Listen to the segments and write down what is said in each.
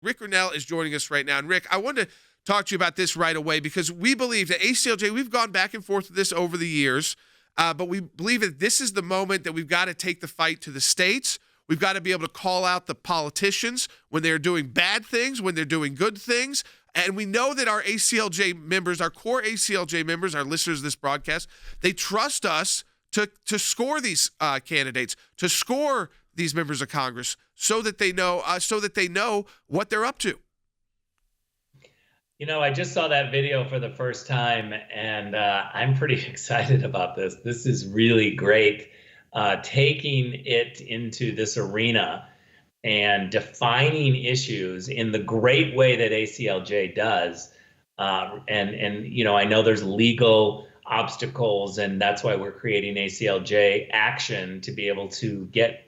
Rick Grenell is joining us right now. And Rick, I wanted to talk to you about this right away because we believe that ACLJ, we've gone back and forth with this over the years, but we believe that this is the moment that we've got to take the fight to the states. We've got to be able to call out the politicians when they're doing bad things, when they're doing good things. And we know that our ACLJ members, our core ACLJ members, our listeners of this broadcast, they trust us to score these candidates, to score these members of Congress, so that they know what they're up to. You know, I just saw that video for the first time, and I'm pretty excited about this. This is really great, taking it into this arena and defining issues in the great way that ACLJ does. And you know, I know there's legal obstacles, and that's why we're creating ACLJ Action to be able to get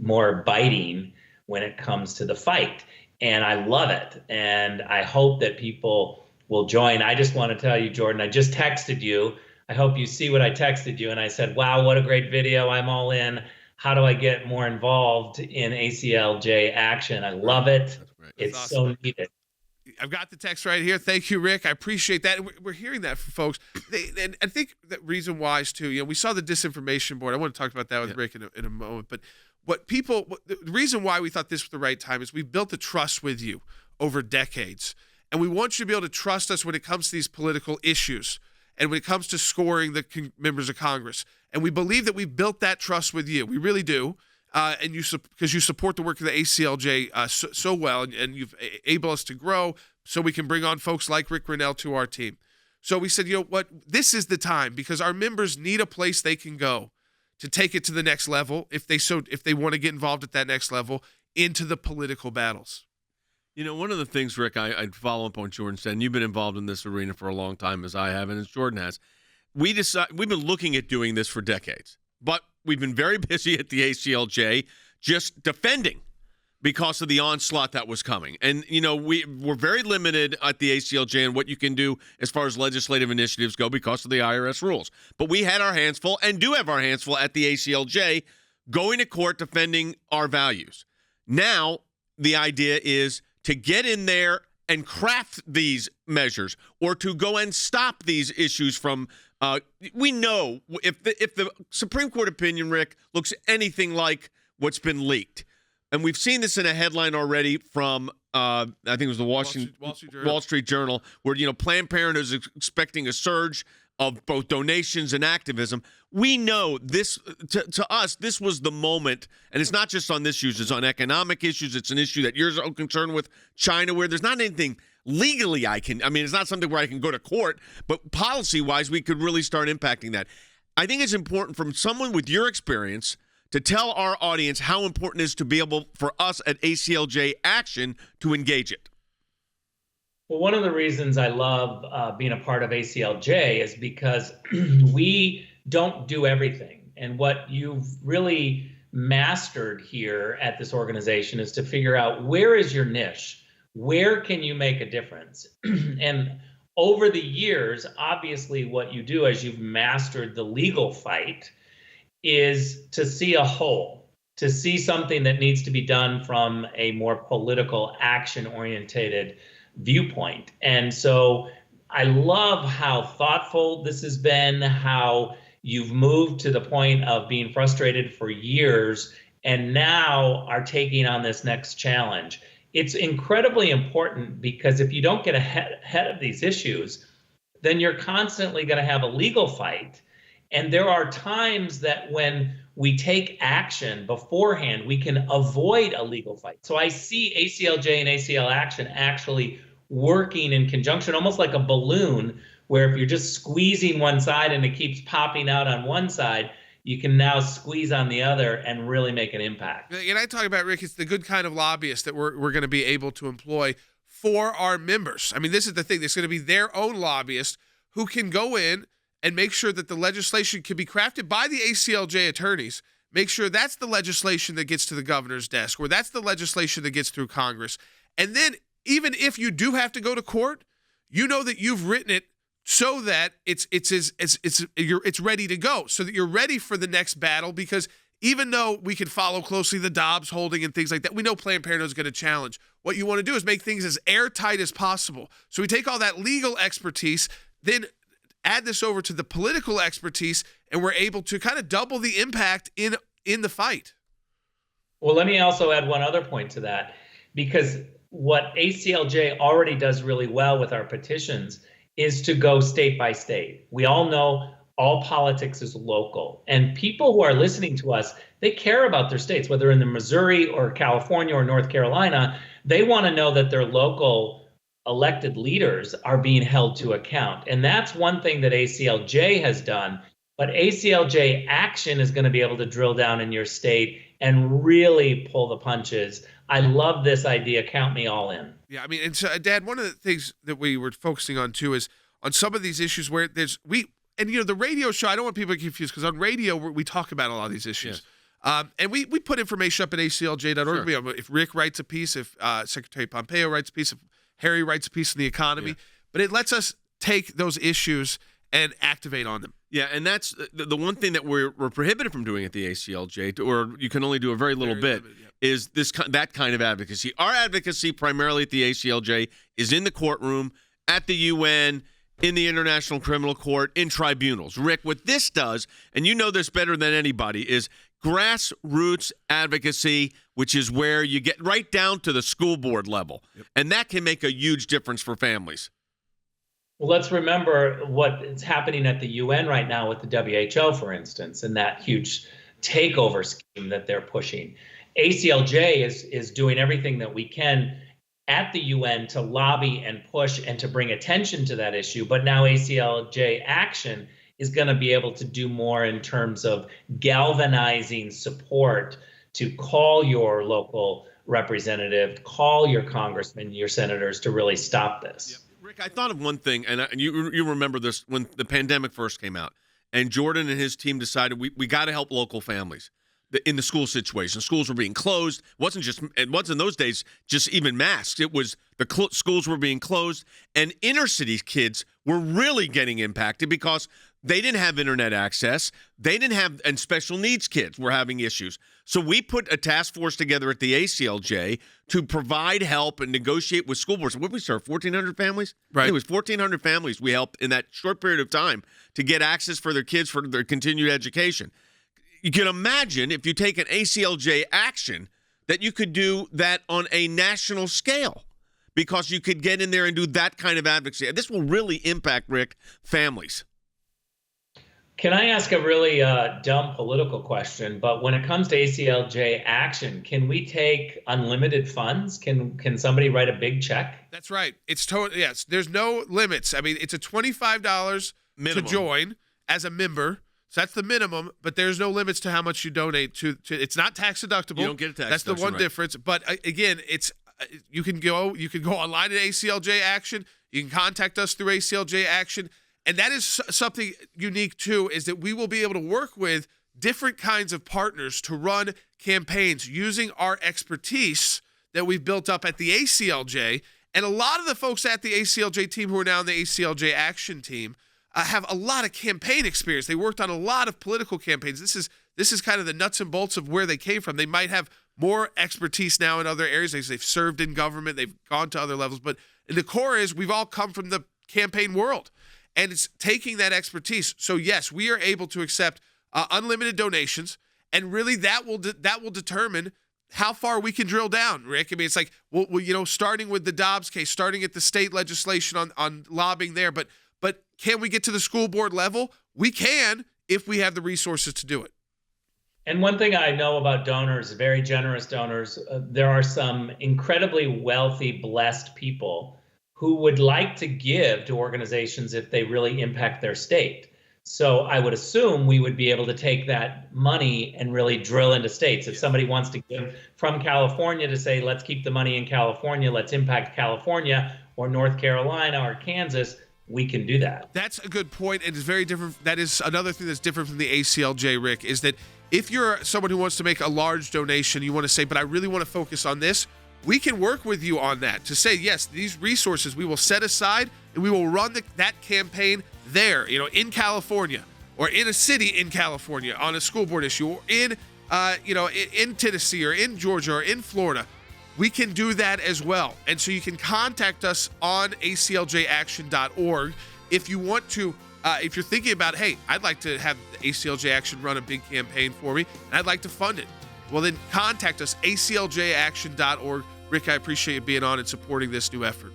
more biting when it comes to the fight. And I love it. And I hope that people will join. I just want to tell you, Jordan, I just texted you. I hope you see what I texted you. And I said, wow, what a great video. I'm all in. How do I get more involved in ACLJ Action? I love it. It's awesome. So needed. I've got the text right here. Thank you, Rick. I appreciate that. We're hearing that from folks. And I think that reason why is too, you know, we saw the disinformation board. I want to talk about that with Rick in a moment. But the reason why we thought this was the right time is we've built a trust with you over decades. And we want you to be able to trust us when it comes to these political issues and when it comes to scoring the members of Congress. And we believe that we've built that trust with you. We really do. And because you support the work of the ACLJ so well, and you've able us to grow so we can bring on folks like Rick Grenell to our team. So we said, you know what, this is the time because our members need a place they can go to take it to the next level if they want to get involved at that next level into the political battles. You know, one of the things, Rick, I'd follow up on what Jordan said, and you've been involved in this arena for a long time as I have and as Jordan has. We've been looking at doing this for decades, but we've been very busy at the ACLJ just defending because of the onslaught that was coming. And, you know, we're very limited at the ACLJ in what you can do as far as legislative initiatives go because of the IRS rules. But we had our hands full and do have our hands full at the ACLJ going to court defending our values. Now, the idea is to get in there and craft these measures or to go and stop these issues from we know if the Supreme Court opinion, Rick, looks anything like what's been leaked, and we've seen this in a headline already from I think it was the Wall Street Journal, where, you know, Planned Parenthood is expecting a surge of both donations and activism. We know this, to us, this was the moment, and it's not just on this issue, it's on economic issues. It's an issue that you're so concerned with China, where there's not anything legally it's not something where I can go to court, but policy-wise, we could really start impacting that. I think it's important from someone with your experience to tell our audience how important it is to be able for us at ACLJ Action to engage it. Well, one of the reasons I love being a part of ACLJ is because we don't do everything. And what you've really mastered here at this organization is to figure out where is your niche? Where can you make a difference? And over the years, obviously what you do as you've mastered the legal fight is to see a whole, to see something that needs to be done from a more political action-oriented viewpoint. And so I love how thoughtful this has been, how you've moved to the point of being frustrated for years and now are taking on this next challenge. It's incredibly important because if you don't get ahead of these issues, then you're constantly going to have a legal fight. And there are times that when we take action beforehand, we can avoid a legal fight. So I see ACLJ and ACL Action actually working in conjunction, almost like a balloon, where if you're just squeezing one side and it keeps popping out on one side, you can now squeeze on the other and really make an impact. And I talk about, Rick, it's the good kind of lobbyist that we're going to be able to employ for our members. I mean, this is the thing. There's going to be their own lobbyist who can go in and make sure that the legislation can be crafted by the ACLJ attorneys, make sure that's the legislation that gets to the governor's desk, or that's the legislation that gets through Congress. And then even if you do have to go to court, you know that you've written it so that it's ready to go, so that you're ready for the next battle. Because even though we can follow closely the Dobbs holding and things like that, we know Planned Parenthood is going to challenge. What you want to do is make things as airtight as possible. So we take all that legal expertise, then add this over to the political expertise, and we're able to kind of double the impact in the fight. Well, let me also add one other point to that, because what ACLJ already does really well with our petitions is to go state by state. We all know all politics is local, and people who are listening to us, they care about their states, whether in the Missouri or California or North Carolina. They want to know that their local elected leaders are being held to account. And that's one thing that ACLJ has done. But ACLJ Action is going to be able to drill down in your state and really pull the punches. I love this idea. Count me all in. Yeah, I mean, and so, Dad, one of the things that we were focusing on too is on some of these issues where the radio show, I don't want people to get confused, because on radio we talk about a lot of these issues. Yes. And we put information up at ACLJ.org. Sure. If Rick writes a piece, if Secretary Pompeo writes a piece, if Harry writes a piece on the economy, but it lets us take those issues and activate on them. Yeah, and that's the one thing that we're prohibited from doing at the ACLJ, or you can only do a very little bit, is that kind of advocacy. Our advocacy primarily at the ACLJ is in the courtroom, at the UN, in the International Criminal Court, in tribunals. Rick, what this does, and you know this better than anybody, is grassroots advocacy, which is where you get right down to the school board level. Yep. And that can make a huge difference for families. Well, let's remember what is happening at the UN right now with the WHO, for instance, and that huge takeover scheme that they're pushing. ACLJ is doing everything that we can at the UN to lobby and push and to bring attention to that issue. But now ACLJ Action is going to be able to do more in terms of galvanizing support to call your local representative, call your congressman, your senators to really stop this. Yep. Rick, I thought of one thing, and you remember this when the pandemic first came out, and Jordan and his team decided we got to help local families in the school situation. Schools were being closed. It wasn't in those days just even masks. It was schools were being closed, and inner city kids were really getting impacted because they didn't have internet access. They didn't have, and special needs kids were having issues. So we put a task force together at the ACLJ to provide help and negotiate with school boards. What did we serve? 1,400 families? Right. It was 1,400 families we helped in that short period of time to get access for their kids for their continued education. You can imagine if you take an ACLJ action that you could do that on a national scale, because you could get in there and do that kind of advocacy. This will really impact, Rick, families. Can I ask a really dumb political question? But when it comes to ACLJ Action, can we take unlimited funds? Can somebody write a big check? That's right. It's yes. There's no limits. I mean, it's a $25 minimum to join as a member. So that's the minimum, but there's no limits to how much you donate to. It's not tax deductible. You don't get a tax That's deduction, the one right. difference. But again, it's you can go online at ACLJ Action. You can contact us through ACLJ Action. And that is something unique, too, is that we will be able to work with different kinds of partners to run campaigns using our expertise that we've built up at the ACLJ. And a lot of the folks at the ACLJ team who are now in the ACLJ Action team have a lot of campaign experience. They worked on a lot of political campaigns. This is kind of the nuts and bolts of where they came from. They might have more expertise now in other areas. They've served in government. They've gone to other levels. But the core is we've all come from the campaign world. And it's taking that expertise. So yes, we are able to accept unlimited donations, and really that will determine how far we can drill down, Rick. I mean, it's like starting with the Dobbs case, starting at the state legislation on lobbying there, but can we get to the school board level? We can if we have the resources to do it. And one thing I know about donors, very generous donors, there are some incredibly wealthy, blessed people who would like to give to organizations if they really impact their state. So I would assume we would be able to take that money and really drill into states. If somebody wants to give from California to say, let's keep the money in California, let's impact California or North Carolina or Kansas, we can do that. That's a good point, and it's very different. That is another thing that's different from the ACLJ, Rick, is that if you're someone who wants to make a large donation, you want to say, but I really want to focus on this, we can work with you on that to say, yes, these resources we will set aside and we will run that campaign there, in California or in a city in California on a school board issue or in in Tennessee or in Georgia or in Florida, we can do that as well. And so you can contact us on acljaction.org if you want to. If you're thinking about, hey, I'd like to have ACLJ Action run a big campaign for me, and I'd like to fund it. Well, then contact us, acljaction.org. Rick, I appreciate you being on and supporting this new effort.